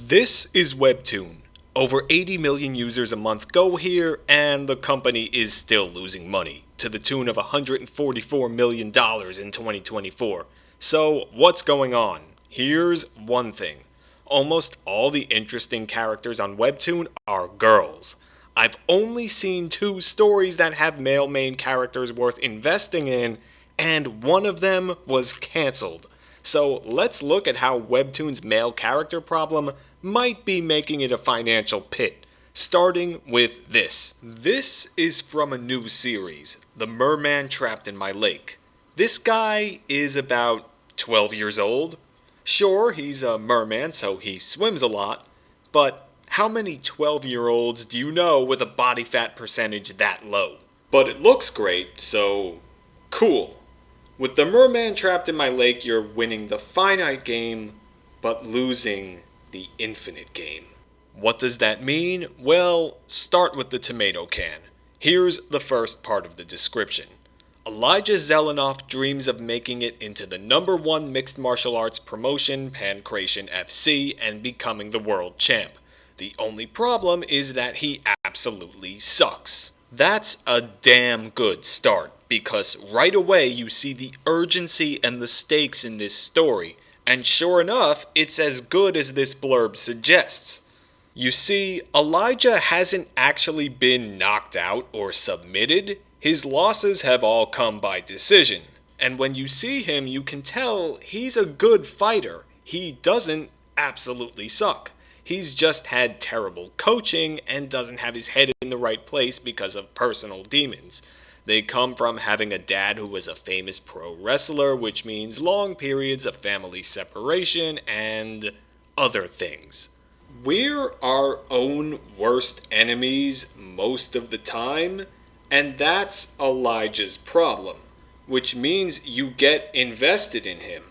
This is Webtoon. Over 80 million users a month go here, and the company is still losing money, to the tune of $144 million in 2024. So, what's going on? Here's one thing. Almost all the interesting characters on Webtoon are girls. I've only seen 2 stories that have male main characters worth investing in, and one of them was cancelled. So let's look at how Webtoon's male character problem might be making it a financial pit, starting with this. This is from a new series, The Merman Trapped in My Lake. This guy is about 12 years old. Sure, he's a merman, so he swims a lot, but how many 12-year-olds do you know with a body fat percentage that low? But it looks great, so cool. With the merman trapped in my lake, you're winning the finite game, but losing the infinite game. What does that mean? Well, start with the tomato can. Here's the first part of the description. Elijah Zelenoff dreams of making it into the #1 mixed martial arts promotion, Pancration FC, and becoming the world champ. The only problem is that he absolutely sucks. That's a damn good start, because right away you see the urgency and the stakes in this story, and sure enough, it's as good as this blurb suggests. You see, Elijah hasn't actually been knocked out or submitted. His losses have all come by decision. And when you see him, you can tell he's a good fighter. He doesn't absolutely suck. He's just had terrible coaching and doesn't have his head in the right place because of personal demons. They come from having a dad who was a famous pro wrestler, which means long periods of family separation and other things. We're our own worst enemies most of the time, and that's Elijah's problem, which means you get invested in him.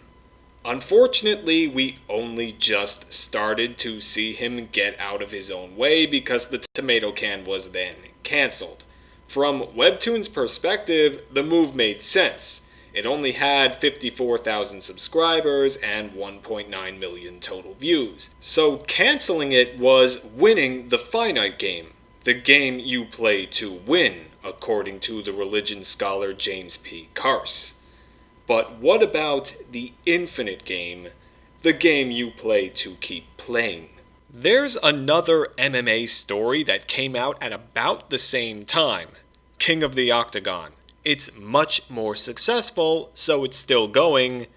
Unfortunately, we only just started to see him get out of his own way because the tomato can was then cancelled. From Webtoon's perspective, the move made sense. It only had 54,000 subscribers and 1.9 million total views. So cancelling it was winning the finite game, the game you play to win, according to the religion scholar James P. Carse. But what about the infinite game, the game you play to keep playing? There's another MMA story that came out at about the same time, King of the Octagon. It's much more successful, so it's still going,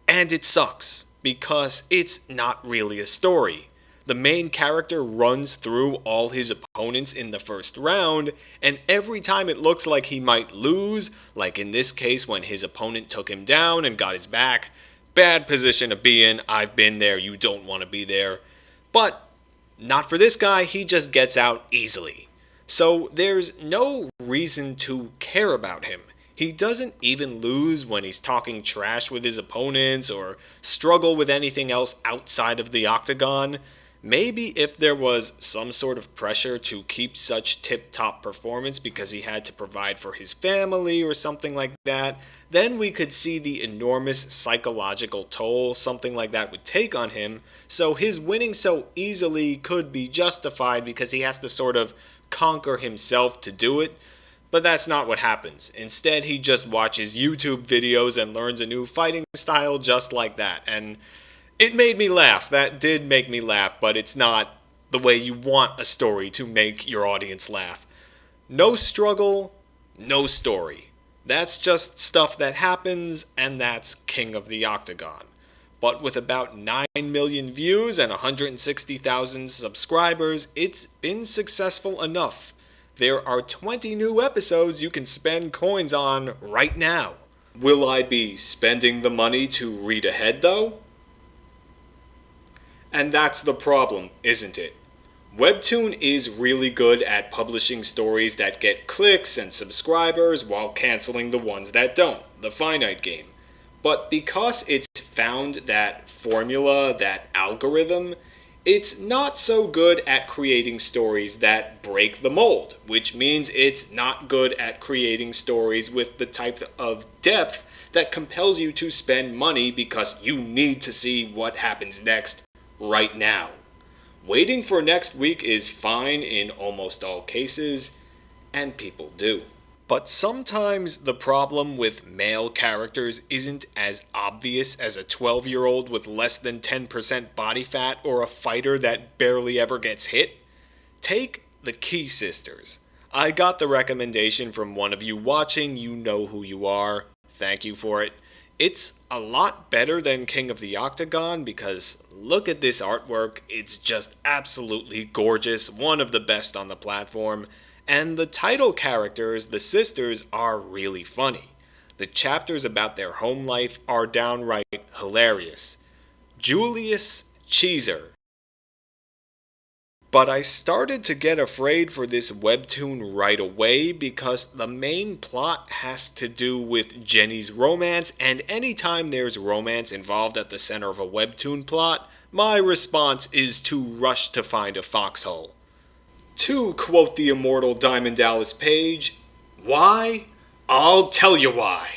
and it sucks, because it's not really a story. The main character runs through all his opponents in the first round, and every time it looks like he might lose, like in this case when his opponent took him down and got his back, bad position to be in, I've been there, you don't want to be there. But not for this guy, he just gets out easily. So there's no reason to care about him. He doesn't even lose when he's talking trash with his opponents or struggle with anything else outside of the octagon. Maybe if there was some sort of pressure to keep such tip-top performance because he had to provide for his family or something like that, then we could see the enormous psychological toll something like that would take on him, so his winning so easily could be justified because he has to sort of conquer himself to do it. But that's not what happens. Instead, he just watches YouTube videos and learns a new fighting style just like that, and it made me laugh. That did make me laugh, but it's not the way you want a story to make your audience laugh. No struggle, no story. That's just stuff that happens, and that's King of the Octagon. But with about 9 million views and 160,000 subscribers, it's been successful enough. There are 20 new episodes you can spend coins on right now. Will I be spending the money to read ahead though? And that's the problem, isn't it? Webtoon is really good at publishing stories that get clicks and subscribers while canceling the ones that don't, the finite game. But because it's found that formula, that algorithm, it's not so good at creating stories that break the mold, which means it's not good at creating stories with the type of depth that compels you to spend money because you need to see what happens next right now. Waiting for next week is fine in almost all cases, and people do. But sometimes the problem with male characters isn't as obvious as a 12-year-old with less than 10% body fat or a fighter that barely ever gets hit. Take the Key Sisters. I got the recommendation from one of you watching, you know who you are. Thank you for it. It's a lot better than King of the Octagon because look at this artwork, it's just absolutely gorgeous, one of the best on the platform. And the title characters, the sisters, are really funny. The chapters about their home life are downright hilarious. Julius Caesar. But I started to get afraid for this webtoon right away because the main plot has to do with Jenny's romance, and anytime there's romance involved at the center of a webtoon plot, my response is to rush to find a foxhole. To quote the immortal Diamond Dallas Page, why? I'll tell you why.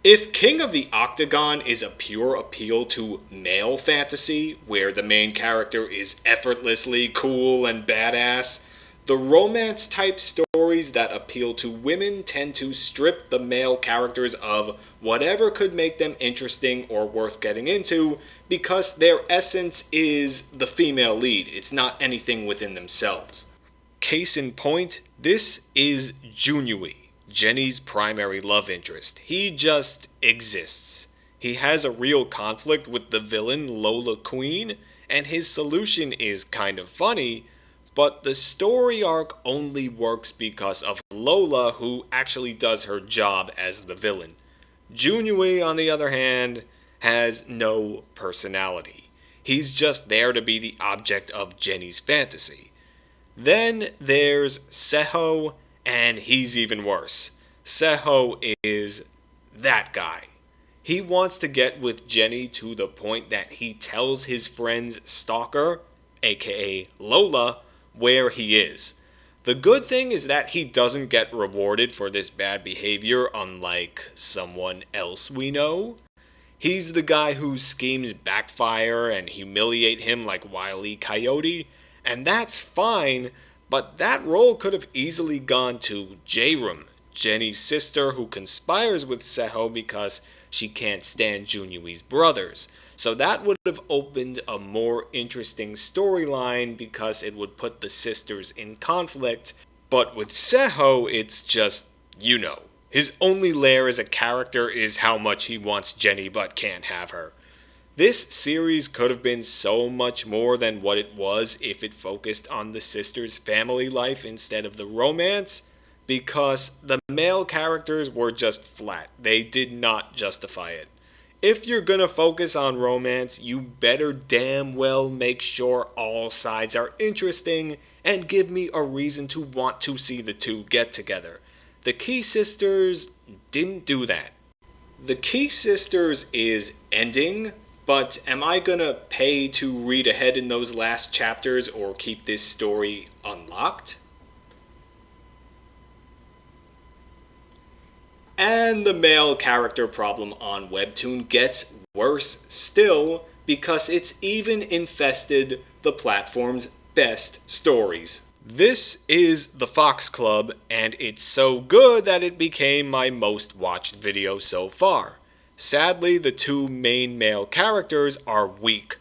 If King of the Octagon is a pure appeal to male fantasy, where the main character is effortlessly cool and badass, the romance type stories that appeal to women tend to strip the male characters of whatever could make them interesting or worth getting into because their essence is the female lead. It's not anything within themselves. Case in point, this is Junyui, Jenny's primary love interest. He just exists. He has a real conflict with the villain Lola Queen, and his solution is kind of funny, but the story arc only works because of Lola, who actually does her job as the villain. Junyui, on the other hand, has no personality. He's just there to be the object of Jenny's fantasy. Then there's Seho, and he's even worse. Seho is that guy. He wants to get with Jenny to the point that he tells his friend's stalker, aka Lola, where he is. The good thing is that he doesn't get rewarded for this bad behavior, unlike someone else we know. He's the guy whose schemes backfire and humiliate him like Wile E. Coyote, and that's fine, but that role could have easily gone to Jairam, Jenny's sister who conspires with Seho because she can't stand Junyui's brothers. So that would have opened a more interesting storyline because it would put the sisters in conflict, but with Seho it's just, you know. His only lair as a character is how much he wants Jenny but can't have her. This series could have been so much more than what it was if it focused on the sisters' family life instead of the romance, because the male characters were just flat. They did not justify it. If you're gonna focus on romance, you better damn well make sure all sides are interesting and give me a reason to want to see the two get together. The Key Sisters didn't do that. The Key Sisters is ending, but am I gonna pay to read ahead in those last chapters or keep this story unlocked? And the male character problem on Webtoon gets worse still because it's even infested the platform's best stories. This is the Fox Club, and it's so good that it became my most watched video so far. Sadly, the two main male characters are weak.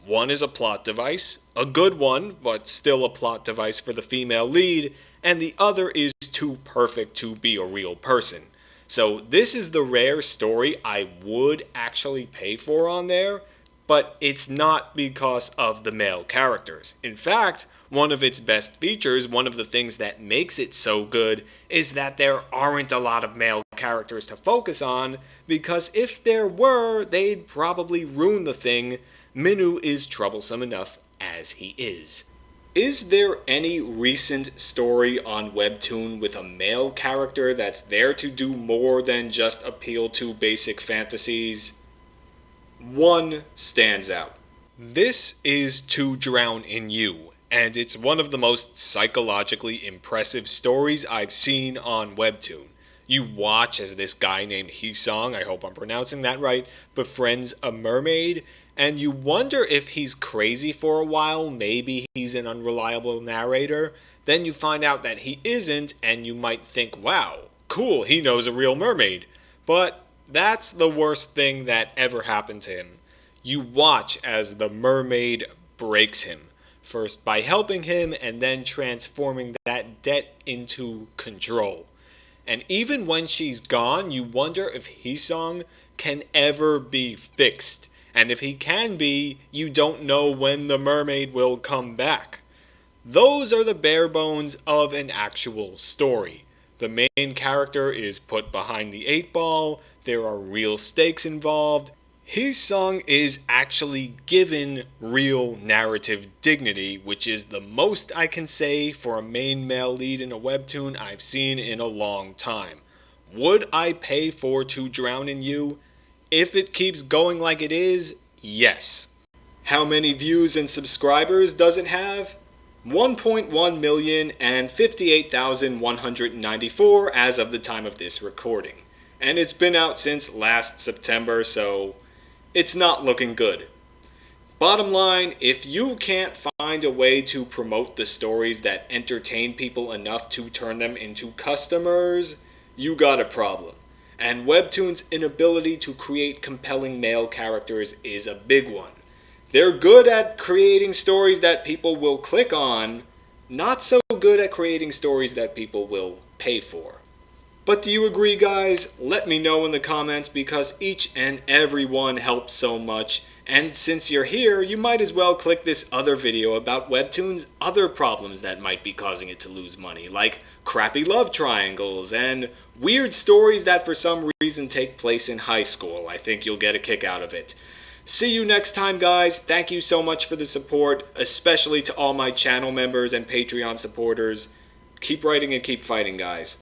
One is a plot device, a good one, but still a plot device for the female lead, and the other is too perfect to be a real person. So this is the rare story I would actually pay for on there, but it's not because of the male characters. In fact, one of its best features, one of the things that makes it so good, is that there aren't a lot of male characters to focus on, because if there were, they'd probably ruin the thing. Minu is troublesome enough as he is. Is there any recent story on Webtoon with a male character that's there to do more than just appeal to basic fantasies? One stands out. This is To Drown in You, and it's one of the most psychologically impressive stories I've seen on Webtoon. You watch as this guy named Hisong, I hope I'm pronouncing that right, befriends a mermaid, and you wonder if he's crazy for a while, maybe he's an unreliable narrator. Then you find out that he isn't, and you might think, wow, cool, he knows a real mermaid. But that's the worst thing that ever happened to him. You watch as the mermaid breaks him, first by helping him and then transforming that debt into control. And even when she's gone, you wonder if Hisong can ever be fixed. And if he can be, you don't know when the mermaid will come back. Those are the bare bones of an actual story. The main character is put behind the eight ball, there are real stakes involved. Hisong is actually given real narrative dignity, which is the most I can say for a main male lead in a webtoon I've seen in a long time. Would I pay for To Drown in You? If it keeps going like it is, yes. How many views and subscribers does it have? 1.1 million and 58,194 as of the time of this recording. And it's been out since last September, so it's not looking good. Bottom line, if you can't find a way to promote the stories that entertain people enough to turn them into customers, you got a problem. And Webtoon's inability to create compelling male characters is a big one. They're good at creating stories that people will click on, not so good at creating stories that people will pay for. But do you agree, guys? Let me know in the comments because each and every one helps so much. And since you're here, you might as well click this other video about Webtoon's other problems that might be causing it to lose money, like crappy love triangles and weird stories that for some reason take place in high school. I think you'll get a kick out of it. See you next time, guys. Thank you so much for the support, especially to all my channel members and Patreon supporters. Keep writing and keep fighting, guys.